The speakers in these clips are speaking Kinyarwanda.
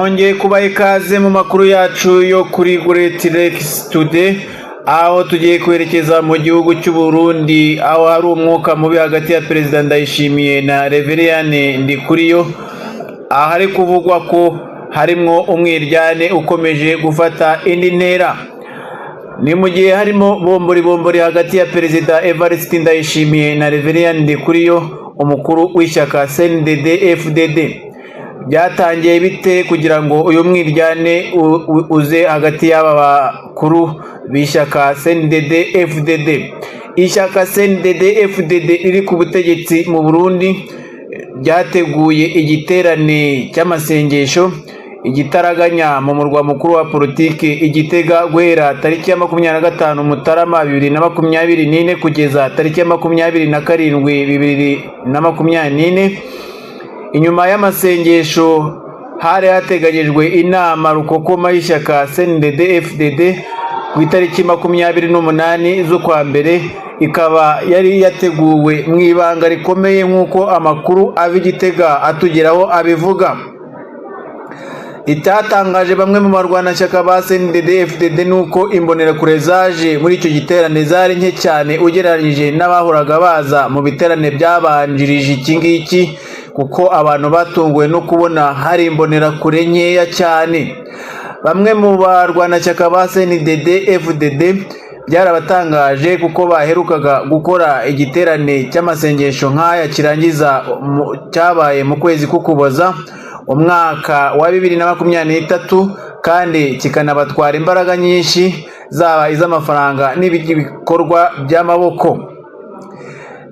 nongeye kubaha ikaze mu makuru yacu yo kuri Great Lakes Today, aho tugiye kwerekeza mu gihugu cy'u Burundi, aho hari umwuka mubi hagati ya Perezida Ndayishimiye na Reveriyane Ndikuriyo, ahari kuvugwa ko harimwo umwiryane ukomeje gufata indi ntera. Ni mu gihe harimo bombori hagati ya Perezida Evariste Ndayishimiye na Reveriyane Ndikuriyo, umukuru w'ishyaka CNDD-FDD. Byatangiye bite kugira ngo uyu mwiryane uze hagati y'aba bakuru b'ishyaka CNDD-FDD? Ishyaka CNDD-FDD riri ku butegetsi mu Burundi ryateguye igiterane cy'amasengesho igitaraganya mu murwa mukuru wa politiki Igitega guhera tariki ya 25 Mutarama 2024 kugeza tariki ya 27 2024. Inyuma y'amasengesho hari hateganyijwe inama rukokoma y'ishyaka CNDD-FDD ku itariki 28 z'ukwa mbere, ikaba yari yateguwe mu ibanga rikomeye nk'uko amakuru ab'Igitega atugeraho abivuga. Itatangaje bamwe mu barwanashyaka ba CNDD-FDD nuko imbonerakure zaje muri icyo giterane zari nke cyane ugereranyije n'abahoraga baza mu biterane byabanjirije iki ngiki, kuko abantu batunguwe no kubona hari imbonerakure nkeya cyane. Bamwe mu barwanashyaka ba CNDD-FDD byarabatangaje kuko baherukaga gukora igiterane cy'amasengesho nk'aya kirangiza cyabaye mu kwezi k'Ukuboza umwaka wa 2023, kandi kikanabatwara imbaraga nyinshi zaba iz'amafaranga n'ibikorwa by'amaboko.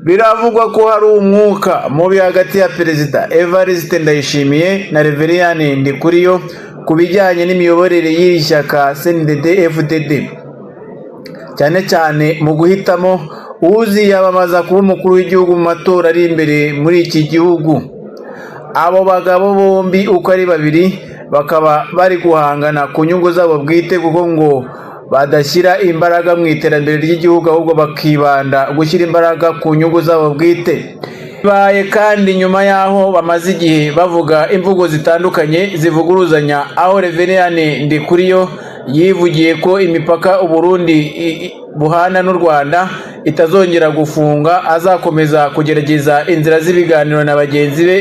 Biravugwa ko hari umwuka mubi hagati ya Perezida Evariste Ndayishimiye na Reveriyane Ndikuriyo ku bijyanye n'imiyoborere y'iri shyaka CNDD-FDD, cyane cyane mu guhitamo uziyamamaza kuba umukuru w'igihugu mu matora ari imbere muri iki gihugu. Abo bagabo bombi uko ari babiri bakaba bari guhangana ku nyungu zabo bwite, kuko ngo badashyira imbaraga mu iterambere ry'igihugu ahubwo bakibanda gushyira imbaraga ku nyungu zabo bwite. Bibaye kandi nyuma y'aho bamaze igihe bavuga imvugo zitandukanye zivuguruzanya, aho Reveriyane Ndikuriyo yivugiye ko imipaka u Burundi buhana n'u Rwanda itazongera gufunga, azakomeza kugerageza inzira z'ibiganiro na bagenzi be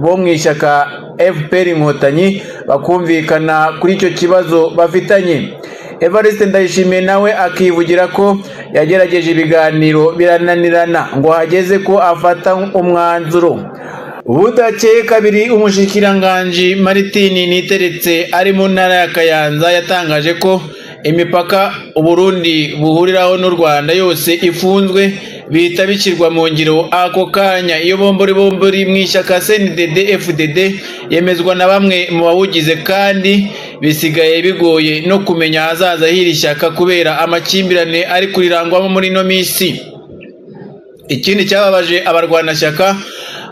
bo mu ishyaka FPR Inkotanyi bakumvikana kuri icyo kibazo bafitanye. Evariste Ndayishimiye nawe akivugira ko yagerageje ibiganiro birananirana ngo hageze ko afata umwanzuro. Budakeye kabiri umushikiranganji Martin Niteretse ari mu ntara ya Kayanza yatangaje ko imipaka u Burundi buhuriraho n'u Rwanda yose ifunzwe, bihita bishyirwa mu ngiro ako kanya. Iyo bombori mu ishyaka CNDD-FDD yemezwa na bamwe mu bawugize, kandi bisigaye bigoye no kumenya ahazaza h'iri shyaka kubera amakimbirane ari kurirangwamo muri ino minsi. Ikindi cyababaje abarwanashyaka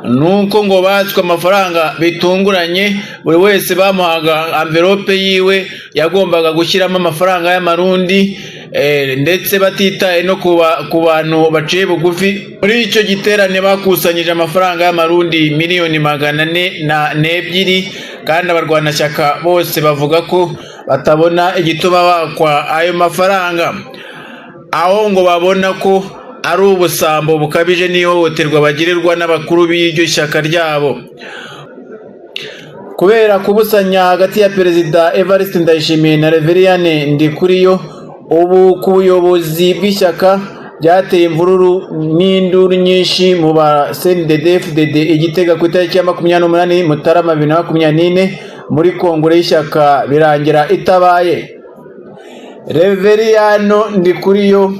nuko ngo batswe amafaranga bitunguranye. Buri wese bamuhaga envelope yiwe yagombaga gushyiramo amafaranga y'amarundi, ndetse batitaye no ku bantu baciye bugufi. Muri icyo giterane bakusanyije amafaranga y'amarundi miliyoni 402, kandi abarwanashyaka bose bavuga ko batabona igituma bakwa ayo mafaranga, aho ngo babona ko ari ubusambo bukabije n'ihohoterwa bagirirwa n'abakuru b'iryo shyaka ryabo. Kubera kubusanya hagati ya Perezida Evariste Ndayishimiye na Reveriyane Ndikuriyo, ubu ku buyobozi bw'ishyaka byateye imvururu n'induru nyinshi mu ba CNDD-FDD Igitega ku itariki ya 28 Mutarama 2024 muri kongere y'ishyaka birangira itabaye. Reveriyane Ndikuriyo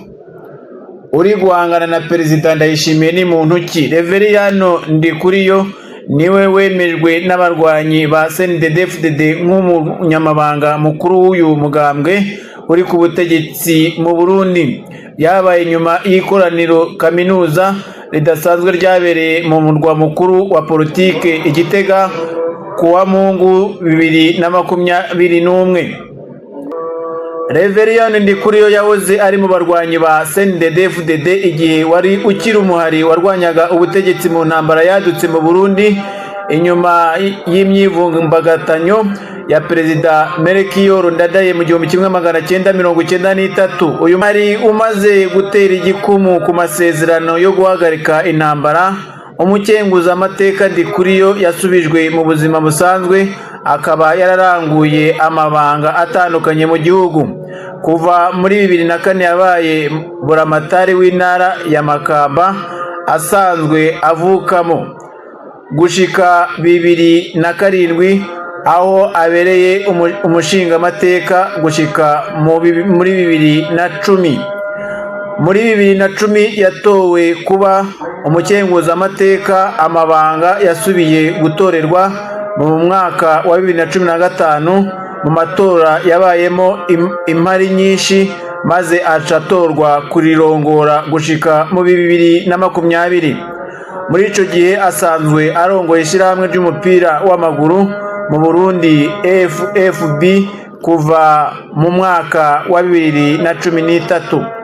uri guhangana na Perezida Ndayishimiye ni muntu ki? Reveriyane Ndikuriyo niwe wemejwe n'abarwanyi ba CNDD-FDD nk'umunyamabanga mukuru w'uyu mugambwe uri ku butegetsi mu Burundi. Yabaye nyuma y'ikoraniro kaminuza ridasanzwe ryabereye mu murwa mukuru wa politiki Igitega kuwa Mungu 2021. Reveriyane Ndikuriyo yahoze ari mu barwanyi ba CNDD-FDD igihe wari ukiri umuhari warwanyaga ubutegetsi mu ntambara yadutse mu Burundi inyuma y'imyivumbagatanyo ya Perezida Melchior Ndadaye mu 1993. Uyu mwari umaze gutera igikumu ku masezerano yo guhagarika intambara, umukenguzamateka Ndikuriyo yasubijwe mu buzima busanzwe, akaba yararanguye amabanga atandukanye mu gihugu. Kuva muri 2004 yabaye buramatari w'intara ya Makamba asanzwe avukamo, gushika 2007 aho abereye umushingamateka gushika muri 2010. Muri 2010 yatowe kuba umukenguzamateka, amabanga yasubiye gutorerwa mu mwaka wa 2015 mu matora yabayemo impari nyinshi, maze acatorwa kurirongora gushika mu 2020. Muri ico gihe asanzwe arongoye ishyirahamwe ry'umupira w'amaguru mu Burundi FFB kuva mu mwaka wa 2013.